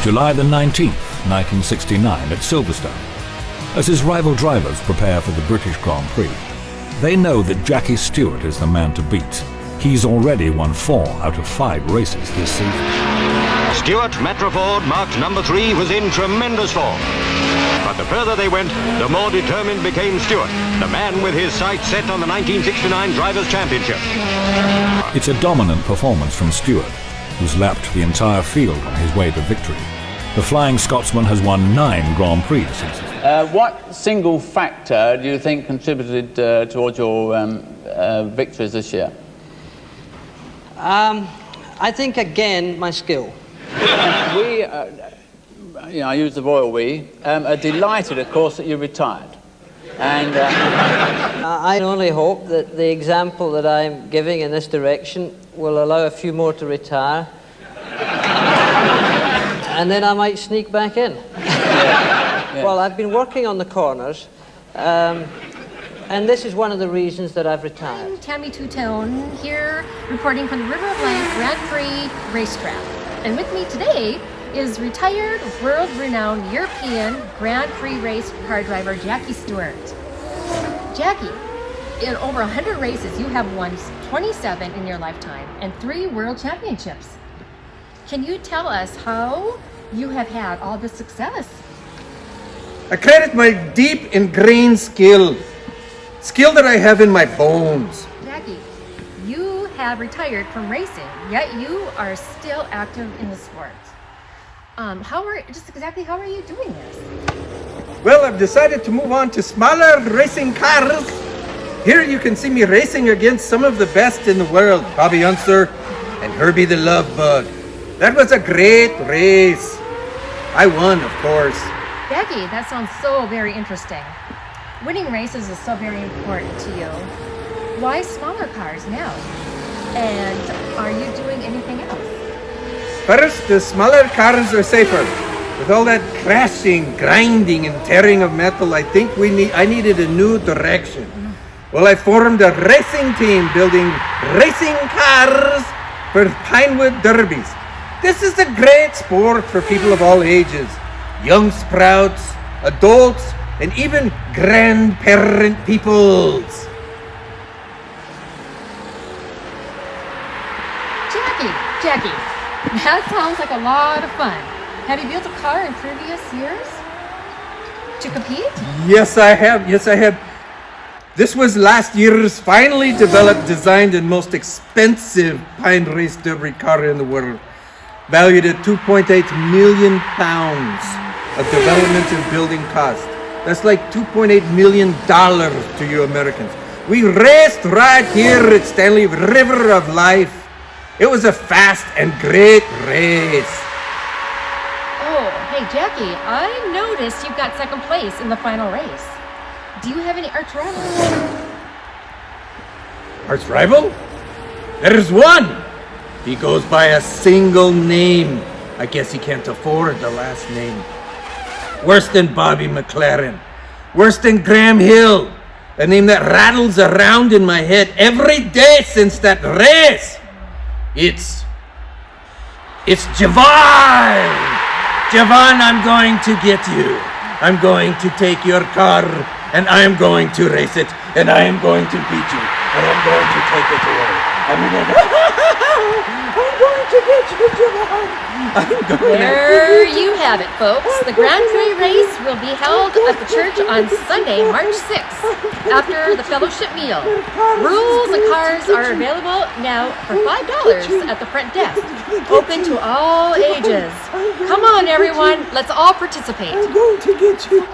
July the 19th, 1969 at Silverstone. As his rival drivers prepare for the British Grand Prix, they know that Jackie Stewart is the man to beat. He's already won 4 out of 5 races this season. Stewart, Metroford, marked number 3, was in tremendous form. But the further they went, the more determined became Stewart, the man with his sights set on the 1969 Drivers' Championship. It's a dominant performance from Stewart, who's lapped the entire field on his way to victory. The Flying Scotsman has won 9 Grand Prix since. What single factor do you think contributed towards your victories this year? I think, again, my skill. We, I use the royal we, are delighted, of course, that you retired. And I only hope that the example that I'm giving in this direction will allow a few more to retire. And then I might sneak back in. Yeah. Well, I've been working on the corners, and this is one of the reasons that I've retired. I'm Tammy Two-Tone here, reporting from the River of Life Grand Prix racetrack. And with me today is retired, world-renowned European Grand Prix race car driver Jackie Stewart. Jackie, in over 100 races, you have won 27 in your lifetime and 3 world championships. Can you tell us how you have had all this success? I credit my deep ingrained skill that I have in my bones. Jackie, you have retired from racing, yet you are still active in the sport. How are you doing this? Well, I've decided to move on to smaller racing cars. Here you can see me racing against some of the best in the world, Bobby Unser and Herbie the Love Bug. That was a great race. I won, of course. Jackie, that sounds so very interesting. Winning races is so very important to you. Why smaller cars now? And are you doing anything else? First, the smaller cars are safer. With all that crashing, grinding, and tearing of metal, I think I needed a new direction. Well, I formed a racing team building racing cars for Pinewood Derbies. This is a great sport for people of all ages. Young sprouts, adults, and even grandparent peoples. Jackie, that sounds like a lot of fun. Have you built a car in previous years to compete? Yes, I have. This was last year's finally developed, designed, and most expensive Pine Race Derby car in the world. Valued at £2.8 million of development and building cost. That's like $2.8 million to you Americans. We raced right here at Stanley River of Life. It was a fast and great race. Oh, hey Jackie, I noticed you got second place in the final race. Do you have any arch rivals? Arch rival? There's one! He goes by a single name. I guess he can't afford the last name. Worse than Bobby McLaren. Worse than Graham Hill. A name that rattles around in my head every day since that race. It's Javon! Javon, I'm going to get you. I'm going to take your car, and I'm going to race it, and I am going to beat you, and I'm going to take it away. I'm going to get you, Javon. There you have it, folks. The Grand Prix race will be held at the church on Sunday, March 6th, after the fellowship meal. Rules and cars are available now for $5 at the front desk, open to all ages. Come on, everyone. Let's all participate. I'm going to get you.